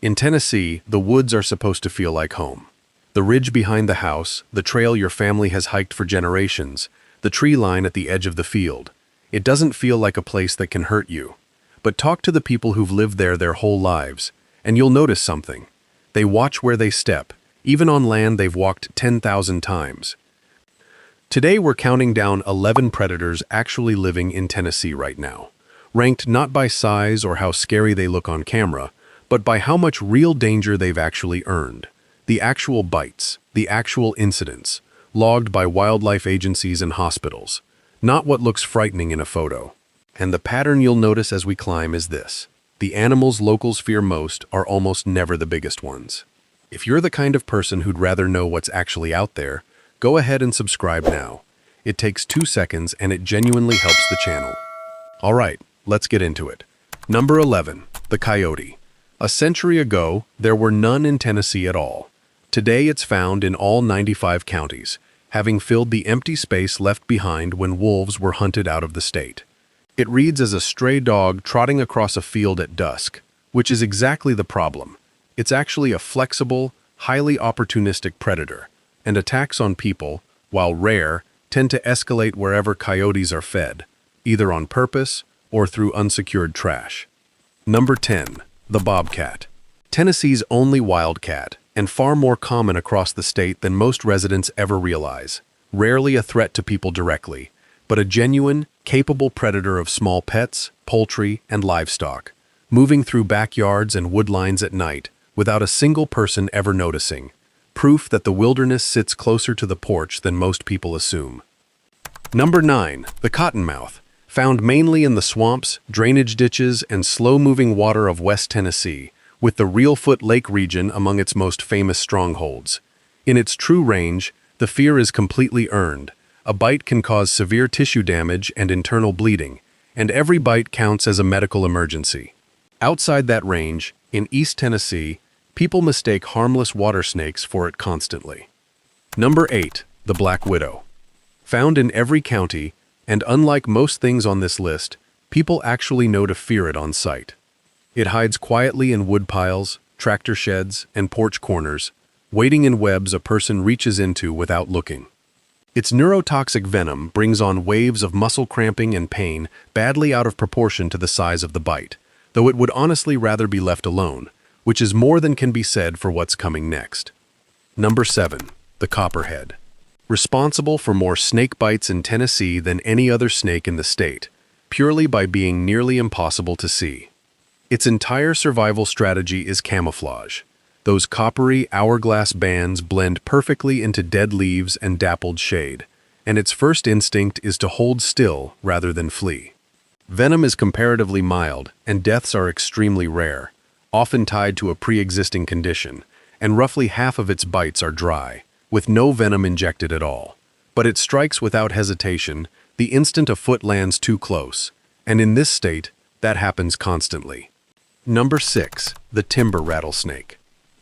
In Tennessee, the woods are supposed to feel like home. The ridge behind the house, the trail your family has hiked for generations, the tree line at the edge of the field. It doesn't feel like a place that can hurt you. But talk to the people who've lived there their whole lives, and you'll notice something. They watch where they step, even on land they've walked 10,000 times. Today we're counting down 11 predators actually living in Tennessee right now, ranked not by size or how scary they look on camera, but by how much real danger they've actually earned. The actual bites, the actual incidents, logged by wildlife agencies and hospitals, not what looks frightening in a photo. And the pattern you'll notice as we climb is this. The animals locals fear most are almost never the biggest ones. If you're the kind of person who'd rather know what's actually out there, go ahead and subscribe now. It takes 2 seconds and it genuinely helps the channel. All right, let's get into it. Number 11, the coyote. A century ago, there were none in Tennessee at all. Today it's found in all 95 counties, having filled the empty space left behind when wolves were hunted out of the state. It reads as a stray dog trotting across a field at dusk, which is exactly the problem. It's actually a flexible, highly opportunistic predator, and attacks on people, while rare, tend to escalate wherever coyotes are fed, either on purpose or through unsecured trash. Number 10. The bobcat. Tennessee's only wildcat, and far more common across the state than most residents ever realize. Rarely a threat to people directly, but a genuine, capable predator of small pets, poultry, and livestock, moving through backyards and woodlines at night without a single person ever noticing. Proof that the wilderness sits closer to the porch than most people assume. Number 9. The cottonmouth. Found mainly in the swamps, drainage ditches, and slow-moving water of West Tennessee, with the Reelfoot Lake region among its most famous strongholds. In its true range, the fear is completely earned. A bite can cause severe tissue damage and internal bleeding, and every bite counts as a medical emergency. Outside that range, in East Tennessee, people mistake harmless water snakes for it constantly. Number 8. The black widow. Found in every county, and unlike most things on this list, people actually know to fear it on sight. It hides quietly in woodpiles, tractor sheds, and porch corners, waiting in webs a person reaches into without looking. Its neurotoxic venom brings on waves of muscle cramping and pain badly out of proportion to the size of the bite, though it would honestly rather be left alone, which is more than can be said for what's coming next. Number 7. The copperhead. Responsible for more snake bites in Tennessee than any other snake in the state, purely by being nearly impossible to see. Its entire survival strategy is camouflage. Those coppery, hourglass bands blend perfectly into dead leaves and dappled shade, and its first instinct is to hold still rather than flee. Venom is comparatively mild, and deaths are extremely rare, often tied to a pre-existing condition, and roughly half of its bites are dry, with no venom injected at all. But it strikes without hesitation the instant a foot lands too close, and in this state, that happens constantly. Number 6. The timber rattlesnake.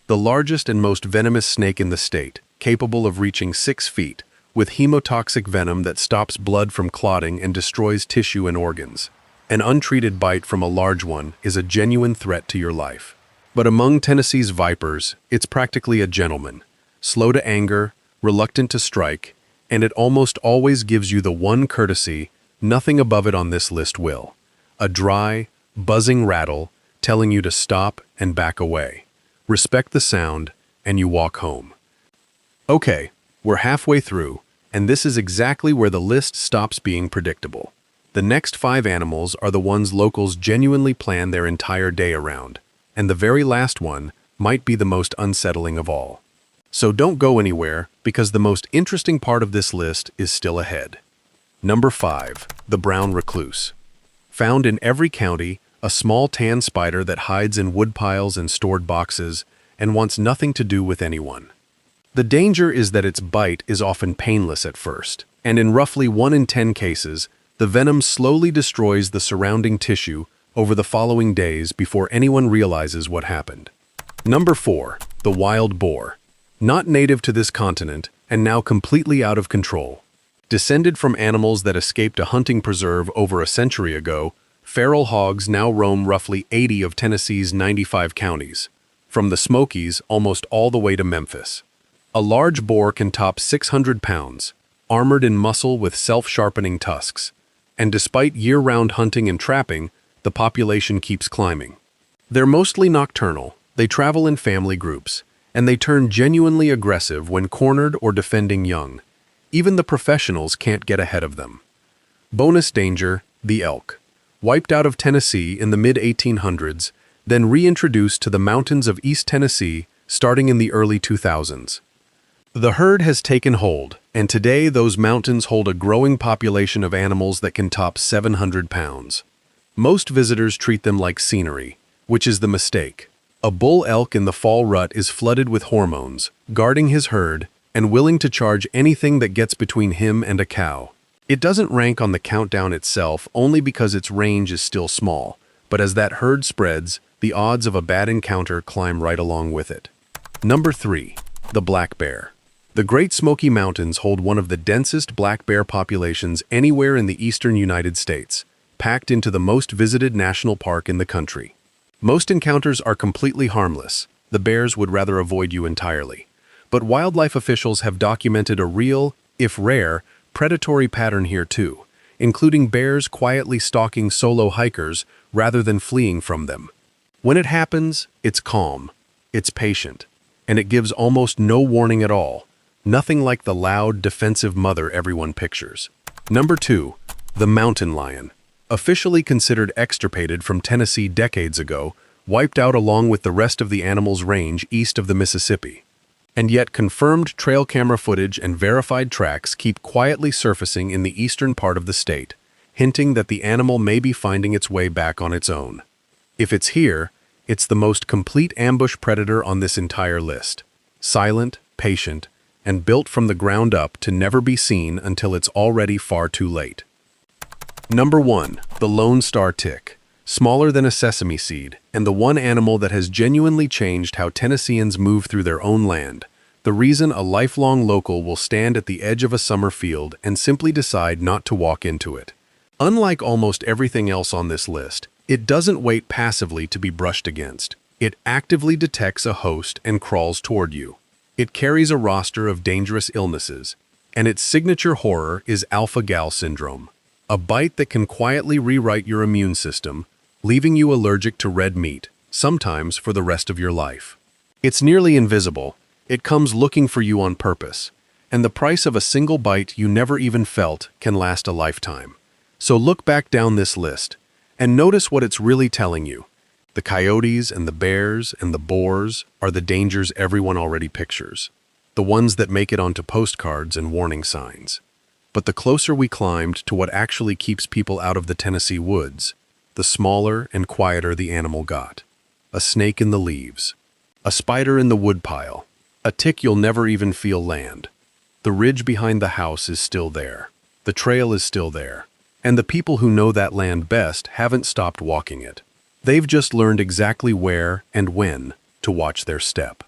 The largest and most venomous snake in the state, capable of reaching 6 feet, with hemotoxic venom that stops blood from clotting and destroys tissue and organs. An untreated bite from a large one is a genuine threat to your life. But among Tennessee's vipers, it's practically a gentleman. Slow to anger, reluctant to strike, and it almost always gives you the one courtesy nothing above it on this list will. A dry, buzzing rattle telling you to stop and back away. Respect the sound, and you walk home. Okay, we're halfway through, and this is exactly where the list stops being predictable. The next 5 animals are the ones locals genuinely plan their entire day around, and the very last one might be the most unsettling of all. So don't go anywhere, because the most interesting part of this list is still ahead. Number 5. The brown recluse. Found in every county, a small tan spider that hides in woodpiles and stored boxes and wants nothing to do with anyone. The danger is that its bite is often painless at first, and in roughly 1 in 10 cases, the venom slowly destroys the surrounding tissue over the following days before anyone realizes what happened. Number 4. The wild boar. Not native to this continent, and now completely out of control. Descended from animals that escaped a hunting preserve over a century ago, feral hogs now roam roughly 80 of Tennessee's 95 counties. from the Smokies almost all the way to Memphis. A large boar can top 600 pounds, armored in muscle with self-sharpening tusks. And despite year-round hunting and trapping, the population keeps climbing. They're mostly nocturnal, they travel in family groups, and they turn genuinely aggressive when cornered or defending young. Even the professionals can't get ahead of them. Bonus danger, the elk. Wiped out of Tennessee in the mid-1800s, then reintroduced to the mountains of East Tennessee starting in the early 2000s. The herd has taken hold, and today those mountains hold a growing population of animals that can top 700 pounds. Most visitors treat them like scenery, which is the mistake. A bull elk in the fall rut is flooded with hormones, guarding his herd, and willing to charge anything that gets between him and a cow. It doesn't rank on the countdown itself only because its range is still small, but as that herd spreads, the odds of a bad encounter climb right along with it. Number 3. The black bear. The Great Smoky Mountains hold one of the densest black bear populations anywhere in the eastern United States, packed into the most visited national park in the country. Most encounters are completely harmless. The bears would rather avoid you entirely. But wildlife officials have documented a real, if rare, predatory pattern here too, including bears quietly stalking solo hikers rather than fleeing from them. When it happens, it's calm, it's patient, and it gives almost no warning at all. Nothing like the loud, defensive mother everyone pictures. Number 2. The mountain lion. Officially considered extirpated from Tennessee decades ago, wiped out along with the rest of the animal's range east of the Mississippi. And yet confirmed trail camera footage and verified tracks keep quietly surfacing in the eastern part of the state, hinting that the animal may be finding its way back on its own. If it's here, it's the most complete ambush predator on this entire list. Silent, patient, and built from the ground up to never be seen until it's already far too late. Number 1. The Lone Star Tick. Smaller than a sesame seed, and the one animal that has genuinely changed how Tennesseans move through their own land. The reason a lifelong local will stand at the edge of a summer field and simply decide not to walk into it. Unlike almost everything else on this list, it doesn't wait passively to be brushed against. It actively detects a host and crawls toward you. It carries a roster of dangerous illnesses, and its signature horror is alpha-gal syndrome, a bite that can quietly rewrite your immune system, leaving you allergic to red meat, sometimes for the rest of your life. It's nearly invisible. It comes looking for you on purpose, and the price of a single bite you never even felt can last a lifetime. So look back down this list, and notice what it's really telling you. The coyotes and the bears and the boars are the dangers everyone already pictures, the ones that make it onto postcards and warning signs. But the closer we climbed to what actually keeps people out of the Tennessee woods, the smaller and quieter the animal got. A snake in the leaves, a spider in the woodpile, a tick you'll never even feel land. The ridge behind the house is still there. The trail is still there. And the people who know that land best haven't stopped walking it. They've just learned exactly where and when to watch their step.